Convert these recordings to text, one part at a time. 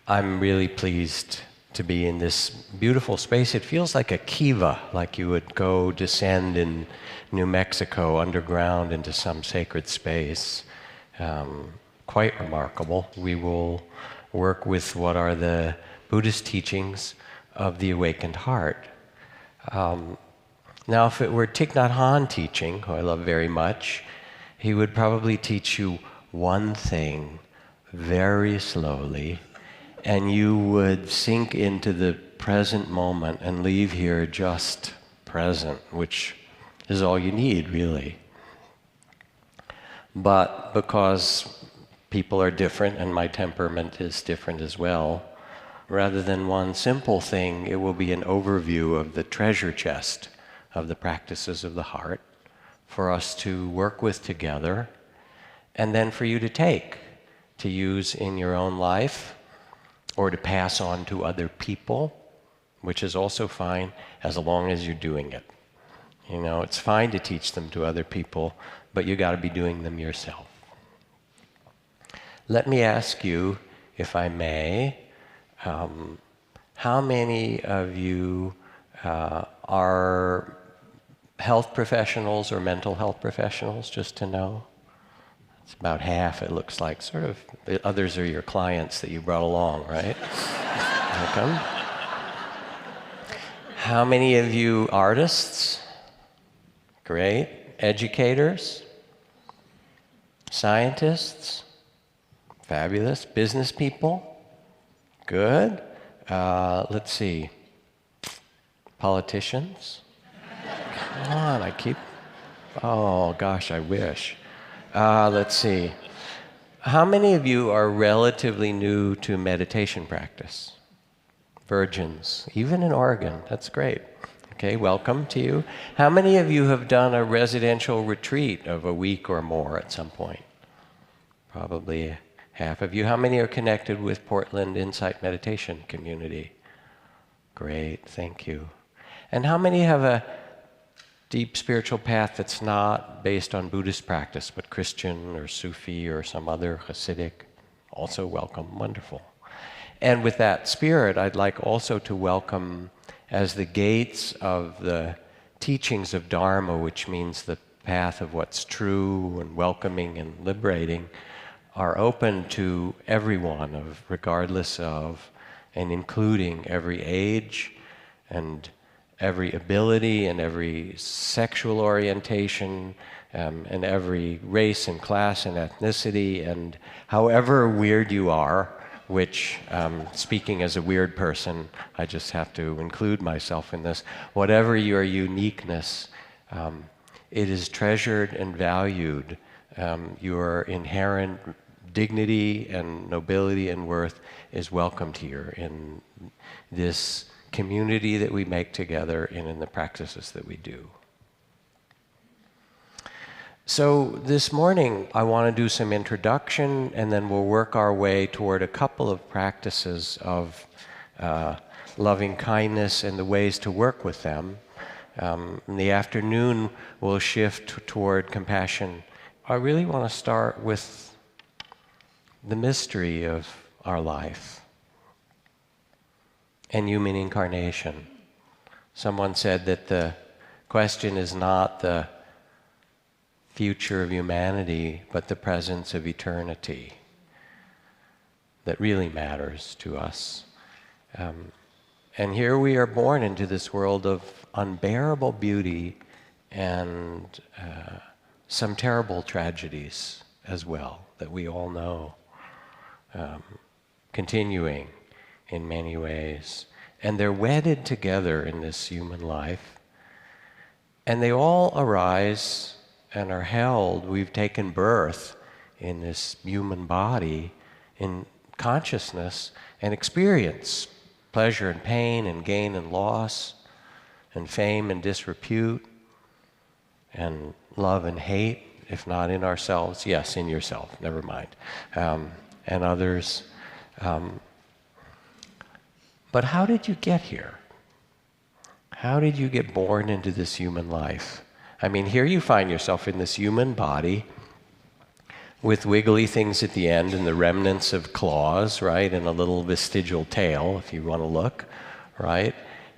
I'm really pleased to be in this beautiful space. It feels like a keeva, like you would go descend in New Mexico underground into some sacred space. Quite remarkable. We will work with what are the Buddhist teachings of the awakened heart. Now, if it were Thich Nhat Hanh teaching, who I love very much, he would probably teach you one thing very slowly, and you would sink into the present moment and leave here just present, which is all you need, really. But because people are different and my temperament is different as well, rather than one simple thing, it will be an overview of the treasure chest of the practices of the heart for us to work with together, and then for you to use in your own life, or to pass on to other people, which is also fine as long as you're doing it. You know, it's fine to teach them to other people, but you got to be doing them yourself. Let me ask you, if I may, how many of you are health professionals or mental health professionals, just to know? It's about half, it looks like. Sort of, the others are your clients that you brought along, right? Welcome. How many of you artists? Great. Educators? Scientists? Fabulous. Business people? Good. Let's see. Politicians? Come on, oh gosh, I wish. Let's see. How many of you are relatively new to meditation practice? Virgins, even in Oregon, that's great. Okay, welcome to you. How many of you have done a residential retreat of a week or more at some point? Probably half of you. How many are connected with Portland Insight Meditation Community? Great, thank you. And how many have a deep spiritual path that's not based on Buddhist practice, but Christian or Sufi or some other Hasidic? Also welcome, wonderful. And with that spirit, I'd like also to welcome, as the gates of the teachings of Dharma, which means the path of what's true and welcoming and liberating, are open to everyone, regardless of and including every age and every ability and every sexual orientation, and every race and class and ethnicity, and however weird you are, which, speaking as a weird person, I just have to include myself in this. Whatever your uniqueness, it is treasured and valued. Your inherent dignity and nobility and worth is welcomed here in this community that we make together and in the practices that we do. So this morning I want to do some introduction, and then we'll work our way toward a couple of practices of loving kindness and the ways to work with them. In the afternoon we'll shift toward compassion. I really want to start with the mystery of our life and human incarnation. Someone said that the question is not the future of humanity, but the presence of eternity that really matters to us. And here we are born into this world of unbearable beauty and some terrible tragedies as well that we all know, continuing in many ways. And they're wedded together in this human life. And they all arise and are held. We've taken birth in this human body, in consciousness, and experience pleasure and pain and gain and loss, and fame and disrepute, and love and hate, if not in ourselves. Yes, in yourself, never mind. And others. But how did you get here? How did you get born into this human life? I mean, here you find yourself in this human body, with wiggly things at the end and the remnants of claws, right, and a little vestigial tail, if you want to look, right,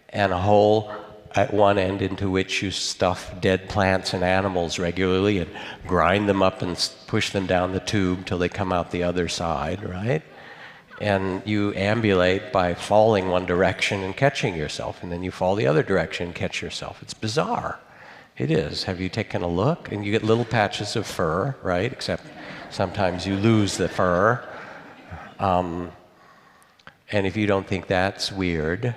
and a hole at one end into which you stuff dead plants and animals regularly and grind them up and push them down the tube till they come out the other side, right? And you ambulate by falling one direction and catching yourself, and then you fall the other direction and catch yourself. It's bizarre. It is. Have you taken a look? And you get little patches of fur, right? Except sometimes you lose the fur. And if you don't think that's weird,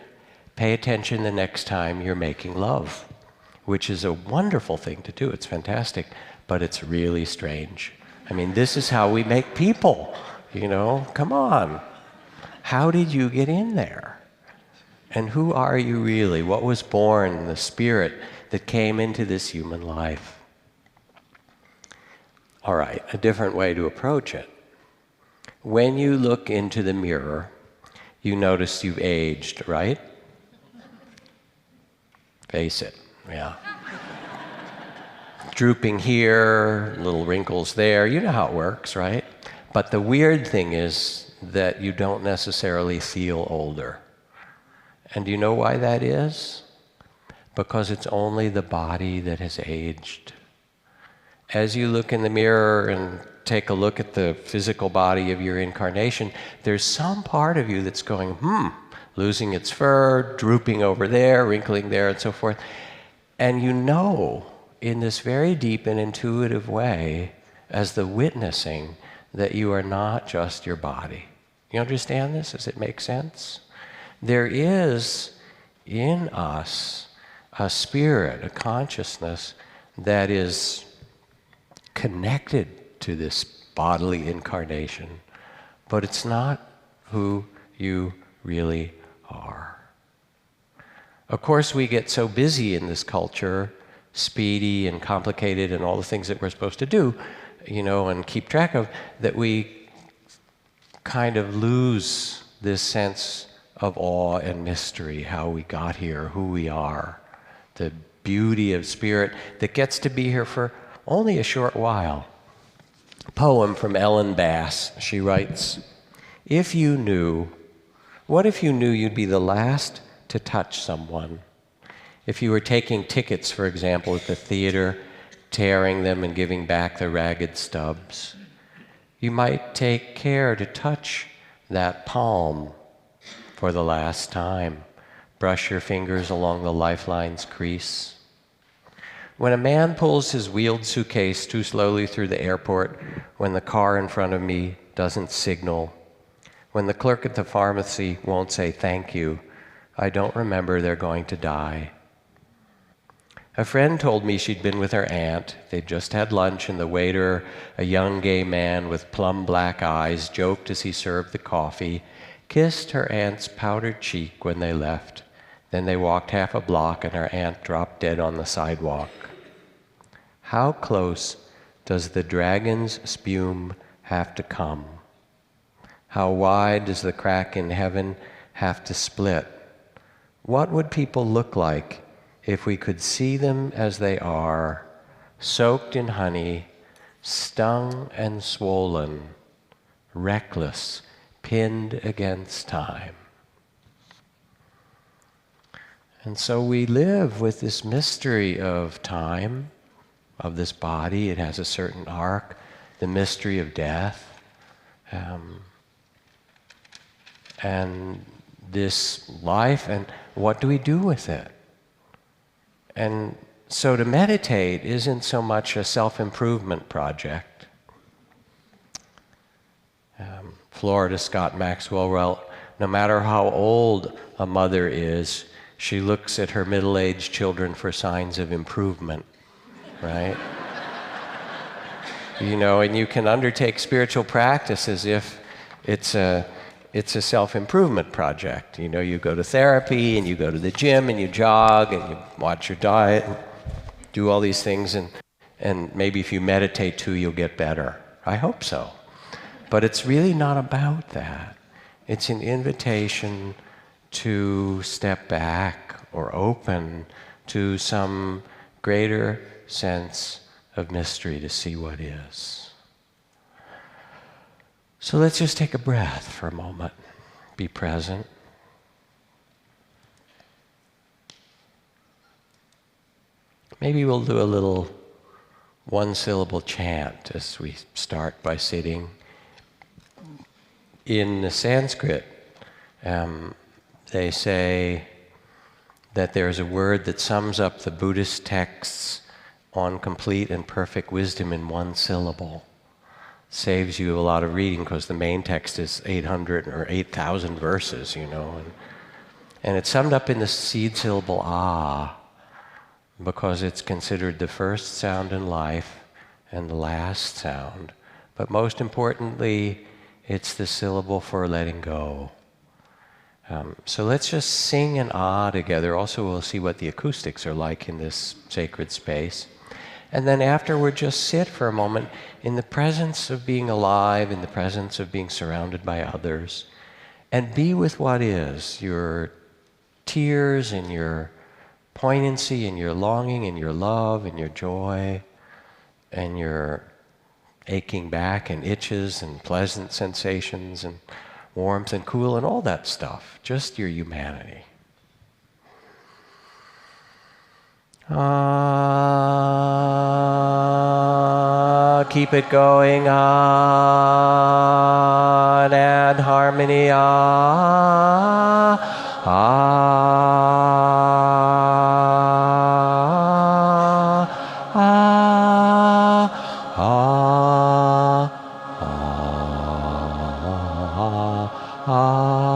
pay attention the next time you're making love, which is a wonderful thing to do. It's fantastic, but it's really strange. I mean, this is how we make people, you know? Come on. How did you get in there? And who are you really? What was born, the spirit that came into this human life? All right, a different way to approach it. When you look into the mirror, you notice you've aged, right? Face it, yeah. Drooping here, little wrinkles there, you know how it works, right? But the weird thing is that you don't necessarily feel older. And do you know why that is? Because it's only the body that has aged. As you look in the mirror and take a look at the physical body of your incarnation, there's some part of you that's going, losing its fur, drooping over there, wrinkling there, and so forth. And you know, in this very deep and intuitive way, as the witnessing, that you are not just your body. You understand this? Does it make sense? There is in us a spirit, a consciousness that is connected to this bodily incarnation, but it's not who you really are. Of course, we get so busy in this culture, speedy and complicated and all the things that we're supposed to do, you know, and keep track of, that we kind of lose this sense of awe and mystery, how we got here, who we are, the beauty of spirit that gets to be here for only a short while. A poem from Ellen Bass, she writes, "If you knew, what if you knew you'd be the last to touch someone? If you were taking tickets, for example, at the theater, tearing them and giving back the ragged stubs, you might take care to touch that palm for the last time. Brush your fingers along the lifeline's crease. When a man pulls his wheeled suitcase too slowly through the airport, when the car in front of me doesn't signal, when the clerk at the pharmacy won't say thank you, I don't remember they're going to die. A friend told me she'd been with her aunt. They'd just had lunch, and the waiter, a young gay man with plum black eyes, joked as he served the coffee, kissed her aunt's powdered cheek when they left. Then they walked half a block, and her aunt dropped dead on the sidewalk. How close does the dragon's spume have to come? How wide does the crack in heaven have to split? What would people look like if we could see them as they are, soaked in honey, stung and swollen, reckless, pinned against time? And so we live with this mystery of time, of this body. It has a certain arc, the mystery of death, and this life, and what do we do with it? And so to meditate isn't so much a self-improvement project. Florida Scott Maxwell wrote, no matter how old a mother is, she looks at her middle-aged children for signs of improvement, right? You know, and you can undertake spiritual practice as if it's a self-improvement project. You know, you go to therapy, and you go to the gym, and you jog, and you watch your diet, and do all these things, and maybe if you meditate too, you'll get better. I hope so. But it's really not about that. It's an invitation to step back or open to some greater sense of mystery, to see what is. So let's just take a breath for a moment. Be present. Maybe we'll do a little one-syllable chant as we start by sitting. In the Sanskrit, they say that there's a word that sums up the Buddhist texts on complete and perfect wisdom in one syllable. Saves you a lot of reading because the main text is 800 or 8,000 verses, you know. And it's summed up in the seed syllable ah, because it's considered the first sound in life and the last sound. But most importantly, it's the syllable for letting go. So let's just sing an ah together. Also, we'll see what the acoustics are like in this sacred space. And then afterward, just sit for a moment in the presence of being alive, in the presence of being surrounded by others, and be with what is, your tears and your poignancy and your longing and your love and your joy and your aching back and itches and pleasant sensations and warmth and cool and all that stuff, just your humanity. Ah, keep it going on, and harmony ah, ah, ah, ah, ah, ah, ah.